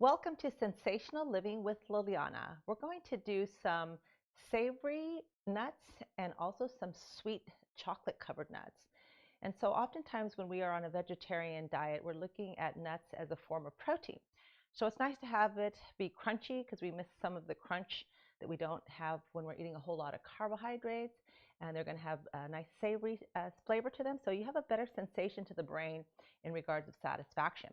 Welcome to Sensational Living with Liliana. We're going to do some savory nuts and also some sweet chocolate covered nuts. And so oftentimes when we are on a vegetarian diet, we're looking at nuts as a form of protein. So it's nice to have it be crunchy because we miss some of the crunch that we don't have when we're eating a whole lot of carbohydrates, and they're going to have a nice savory flavor to them. So you have a better sensation to the brain in regards of satisfaction.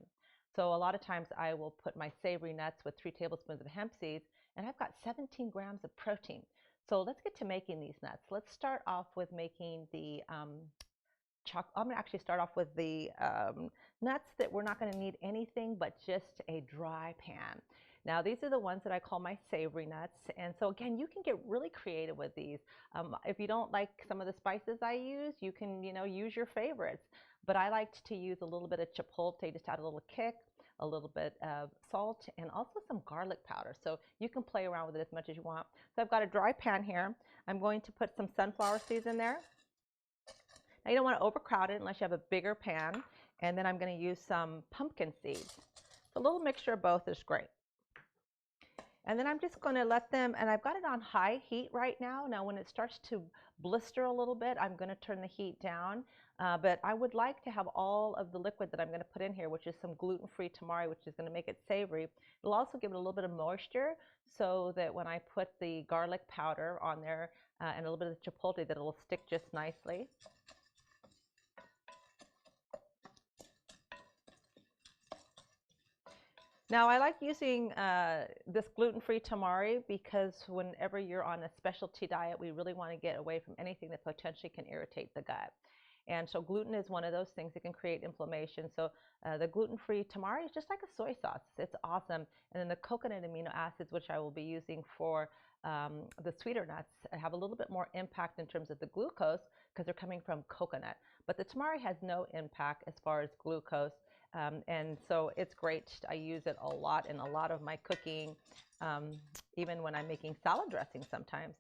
So a lot of times I will put my savory nuts with 3 tablespoons of hemp seeds, and I've got 17 grams of protein. So let's get to making these nuts. Let's start off with making the I'm going to actually start off with the nuts that we're not going to need anything but just a dry pan. Now these are the ones that I call my savory nuts, and so again, you can get really creative with these. If you don't like some of the spices I use, you can use your favorites. But I liked to use a little bit of chipotle just to add a little kick, a little bit of salt, and also some garlic powder. So you can play around with it as much as you want. So I've got a dry pan here. I'm going to put some sunflower seeds in there. Now you don't want to overcrowd it unless you have a bigger pan. And then I'm going to use some pumpkin seeds. A little mixture of both is great. And then I'm just going to let them, and I've got it on high heat right now. Now when it starts to blister a little bit, I'm going to turn the heat down. But I would like to have all of the liquid that I'm going to put in here, which is some gluten-free tamari, which is going to make it savory. It'll also give it a little bit of moisture so that when I put the garlic powder on there and a little bit of the chipotle, that it'll stick just nicely. Now I like using this gluten-free tamari because whenever you're on a specialty diet, we really want to get away from anything that potentially can irritate the gut. And so gluten is one of those things that can create inflammation. So the gluten-free tamari is just like a soy sauce. It's awesome. And then the coconut amino acids, which I will be using for the sweeter nuts, have a little bit more impact in terms of the glucose because they're coming from coconut. But the tamari has no impact as far as glucose. And so it's great. I use it a lot in a lot of my cooking, even when I'm making salad dressing sometimes.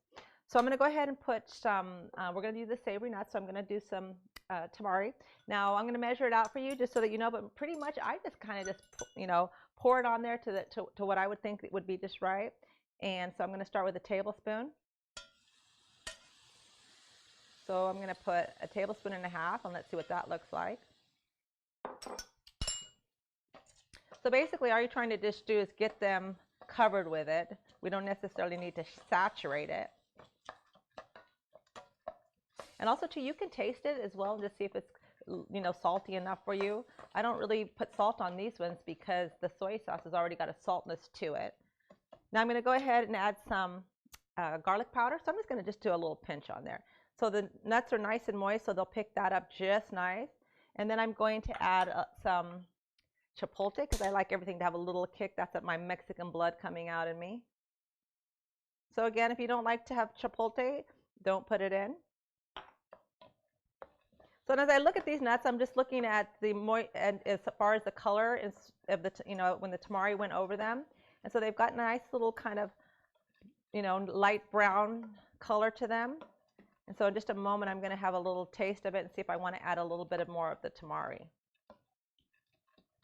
So I'm going to go ahead and put some, we're going to do the savory nuts, so I'm going to do some tamari. Now I'm going to measure it out for you just so that you know, but pretty much I just kind of pour it on there to what I would think it would be just right. And so I'm going to start with a tablespoon. So I'm going to put a tablespoon and a half, and let's see what that looks like. So basically all you're trying to just do is get them covered with it. We don't necessarily need to saturate it. And also too, you can taste it as well and just see if it's salty enough for you. I don't really put salt on these ones because the soy sauce has already got a saltness to it. Now I'm going to go ahead and add some garlic powder. So I'm just going to just do a little pinch on there. So the nuts are nice and moist, so they'll pick that up just nice. And then I'm going to add some chipotle because I like everything to have a little kick. That's my Mexican blood coming out in me. So again, if you don't like to have chipotle, don't put it in. So as I look at these nuts, I'm just looking at and as far as the color of the when the tamari went over them, and so they've got a nice little kind of light brown color to them. And so in just a moment, I'm going to have a little taste of it and see if I want to add a little bit more of the tamari.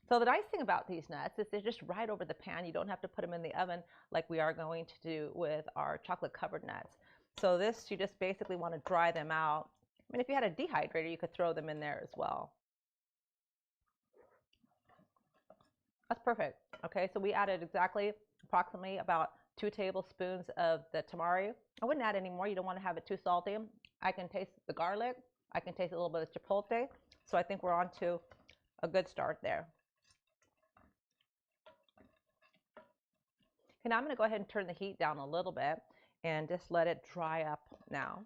So the nice thing about these nuts is they're just right over the pan. You don't have to put them in the oven like we are going to do with our chocolate covered nuts. So this, you just basically want to dry them out. I mean, if you had a dehydrator, you could throw them in there as well. That's perfect. Okay, so we added approximately about 2 tablespoons of the tamari. I wouldn't add any more. You don't want to have it too salty. I can taste the garlic. I can taste a little bit of chipotle. So I think we're on to a good start there. Okay, now I'm going to go ahead and turn the heat down a little bit and just let it dry up now.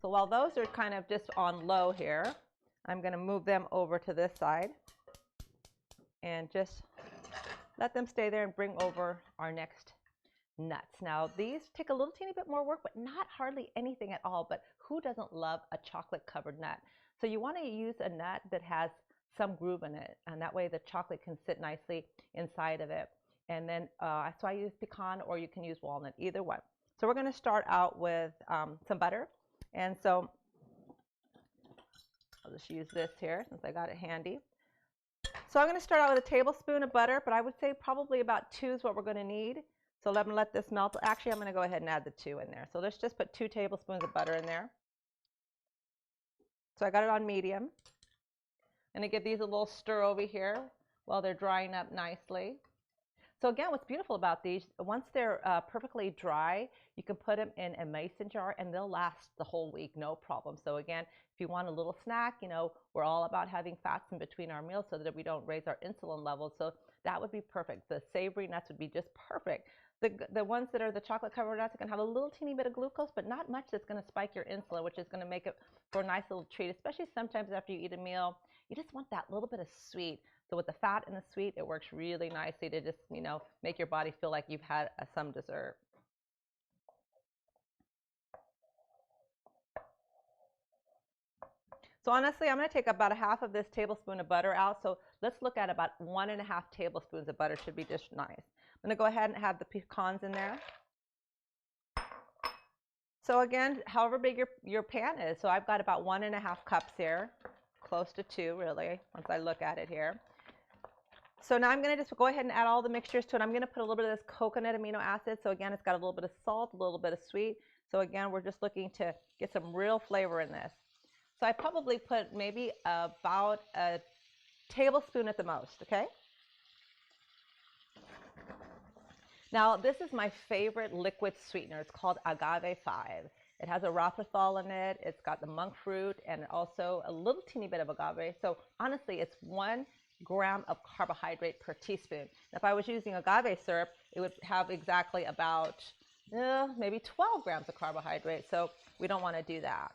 So while those are kind of just on low here, I'm going to move them over to this side and just let them stay there and bring over our next nuts. Now these take a little teeny bit more work, but not hardly anything at all. But who doesn't love a chocolate covered nut? So you want to use a nut that has some groove in it, and that way the chocolate can sit nicely inside of it. And then so I use pecan, or you can use walnut, either one. So we're going to start out with some butter. And so just use this here since I got it handy. So I'm going to start out with a tablespoon of butter, but I would say probably about 2 is what we're going to need. So let me let this melt. Actually, I'm going to go ahead and add the 2 in there. So let's just put 2 tablespoons of butter in there. So I got it on medium. I'm going to give these a little stir over here while they're drying up nicely. So again, what's beautiful about these, once they're perfectly dry, you can put them in a mason jar and they'll last the whole week, no problem. So again, if you want a little snack, you know, we're all about having fats in between our meals so that we don't raise our insulin levels. So that would be perfect. The savory nuts would be just perfect. The ones that are the chocolate covered nuts are going to have a little teeny bit of glucose, but not much that's going to spike your insulin, which is going to make it for a nice little treat, especially sometimes after you eat a meal. You just want that little bit of sweet. So with the fat and the sweet, it works really nicely to just, you know, make your body feel like you've had some dessert. So honestly, I'm going to take about a half of this tablespoon of butter out. So let's look at about 1.5 tablespoons of butter should be just nice. I'm going to go ahead and have the pecans in there. So again, however big your pan is. So I've got about 1.5 cups here, close to 2 really, once I look at it here. So now I'm going to just go ahead and add all the mixtures to it. I'm going to put a little bit of this coconut amino acid. So again, it's got a little bit of salt, a little bit of sweet. So again, we're just looking to get some real flavor in this. So I probably put maybe about a tablespoon at the most, okay? Now, this is my favorite liquid sweetener. It's called Agave 5. It has erythritol in it. It's got the monk fruit and also a little teeny bit of agave. So honestly, it's 1 gram of carbohydrate per teaspoon. If I was using agave syrup, it would have exactly about maybe 12 grams of carbohydrate. So we don't want to do that.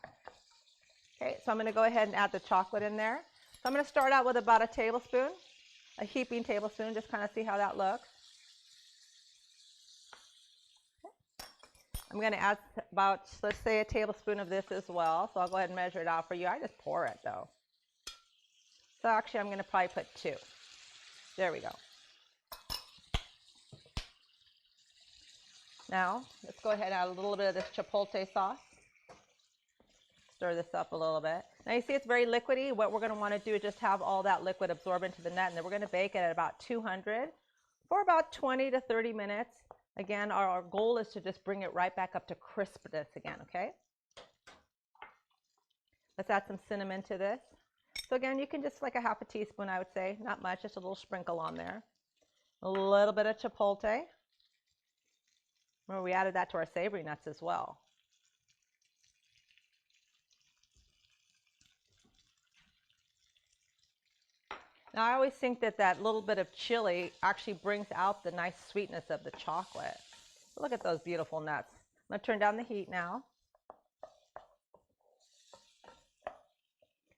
Okay, so I'm going to go ahead and add the chocolate in there. So I'm going to start out with about a tablespoon, a heaping tablespoon, just kind of see how that looks. I'm going to add about, let's say, a tablespoon of this as well. So I'll go ahead and measure it out for you. I just pour it though. So actually I'm going to probably put 2. There we go. Now let's go ahead and add a little bit of this chipotle sauce. Stir this up a little bit. Now you see it's very liquidy. What we're going to want to do is just have all that liquid absorb into the nut, and then we're going to bake it at about 200 for about 20 to 30 minutes. Again, our goal is to just bring it right back up to crispness again, okay? Let's add some cinnamon to this. So again, you can just like a half a teaspoon, I would say, not much, just a little sprinkle on there. A little bit of chipotle. Remember, we added that to our savory nuts as well. Now, I always think that that little bit of chili actually brings out the nice sweetness of the chocolate. Look at those beautiful nuts. I'm going to turn down the heat now.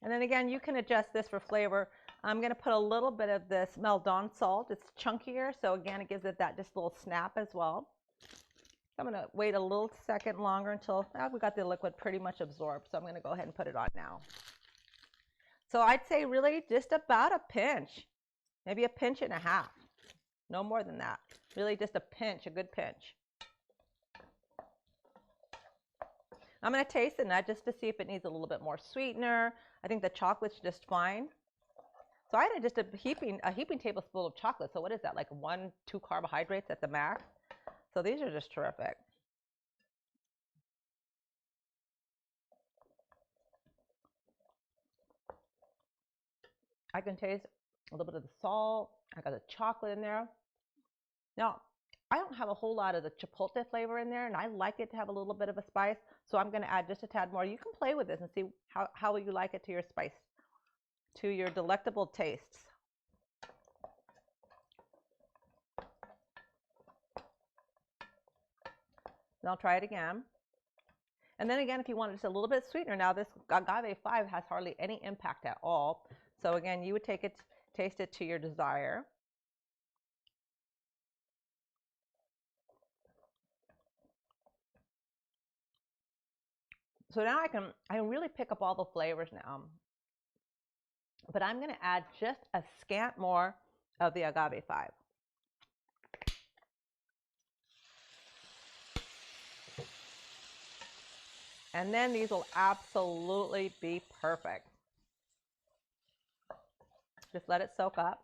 And then again, you can adjust this for flavor. I'm going to put a little bit of this Maldon salt. It's chunkier, so again, it gives it that just little snap as well. I'm going to wait a little second longer until we got the liquid pretty much absorbed. So I'm going to go ahead and put it on now. So I'd say really just about a pinch, maybe a pinch and a half. No more than that. Really just a pinch, a good pinch. I'm going to taste the nut just to see if it needs a little bit more sweetener. I think the chocolate's just fine. So I added just a heaping tablespoon of chocolate. So what is that, like 1-2 carbohydrates at the max? So these are just terrific. I can taste a little bit of the salt. I got the chocolate in there. Now, I don't have a whole lot of the chipotle flavor in there, and I like it to have a little bit of a spice, so I'm going to add just a tad more. You can play with this and see how you like it to your spice, to your delectable tastes. And I'll try it again. And then again, if you want just a little bit sweetener, now this Agave 5 has hardly any impact at all. So again, you would take it, taste it to your desire. So now I can really pick up all the flavors now. But I'm going to add just a scant more of the Agave 5. And then these will absolutely be perfect. Just let it soak up.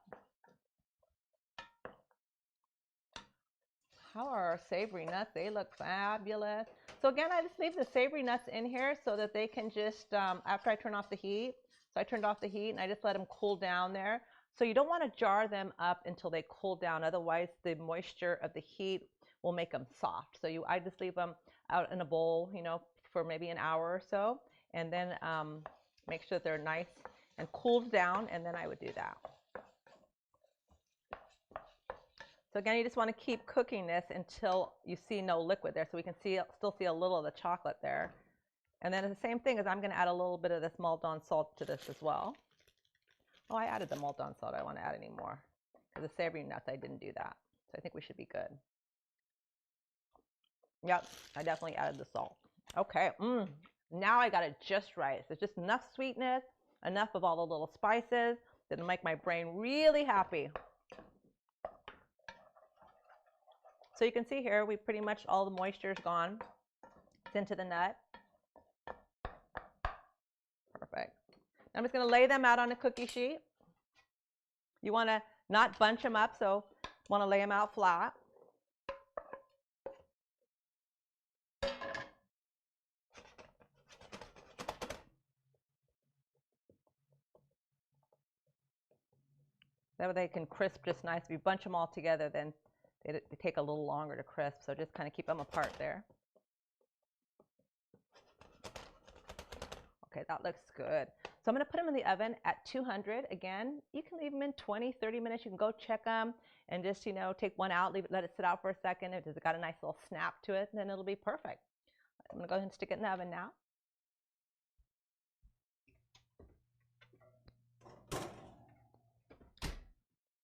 How are our savory nuts? They look fabulous. So again, I just leave the savory nuts in here so that they can just, after I turn off the heat, so I turned off the heat and I just let them cool down there. So you don't want to jar them up until they cool down. Otherwise, the moisture of the heat will make them soft. So I just leave them out in a bowl, you know, for maybe an hour or so, and then make sure that they're nice and cooled down, and then I would do that. So again, you just want to keep cooking this until you see no liquid there, so we can still see a little of the chocolate there. And then the same thing is I'm going to add a little bit of this Maldon salt to this as well. Oh, I added the Maldon salt. I don't want to add any more. For the savory nuts, I didn't do that. So I think we should be good. Yep, I definitely added the salt. Okay, now I got it just right. So just enough sweetness, enough of all the little spices that'll make my brain really happy. So you can see here, we pretty much, all the moisture is gone. It's into the nut. Perfect. I'm just going to lay them out on a cookie sheet. You want to not bunch them up, so you want to lay them out flat. That way they can crisp just nice. If you bunch them all together, then they take a little longer to crisp, so just kind of keep them apart there. Okay, that looks good. So I'm going to put them in the oven at 200. Again, you can leave them in 20, 30 minutes. You can go check them and just, you know, take one out, let it sit out for a second. If it's got a nice little snap to it, then it'll be perfect. I'm going to go ahead and stick it in the oven now.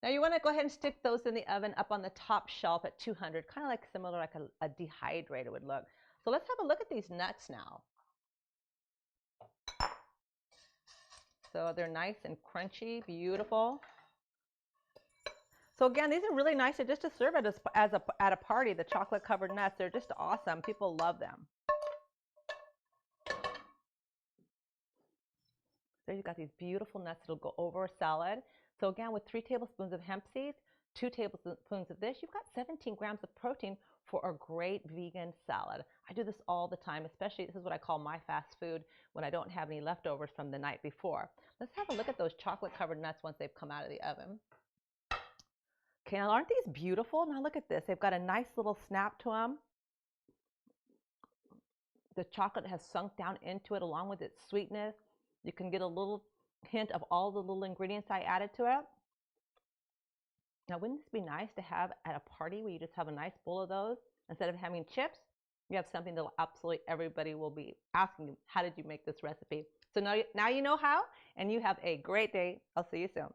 Now you want to go ahead and stick those in the oven up on the top shelf at 200, kind of like similar like a dehydrator would look. So let's have a look at these nuts now. So they're nice and crunchy, beautiful. So again, these are really nice just to serve it at a party. The chocolate covered nuts, they're just awesome. People love them. So you've got these beautiful nuts that'll go over a salad. So again, with 3 tablespoons of hemp seeds, 2 tablespoons of this, you've got 17 grams of protein for a great vegan salad. I do this all the time, especially this is what I call my fast food when I don't have any leftovers from the night before. Let's have a look at those chocolate covered nuts once they've come out of the oven. Okay, now aren't these beautiful? Now look at this. They've got a nice little snap to them. The chocolate has sunk down into it along with its sweetness. You can get a little hint of all the little ingredients I added to it. Now, wouldn't this be nice to have at a party where you just have a nice bowl of those? Instead of having chips, you have something that absolutely everybody will be asking you, how did you make this recipe? So now you know how, and you have a great day. I'll see you soon.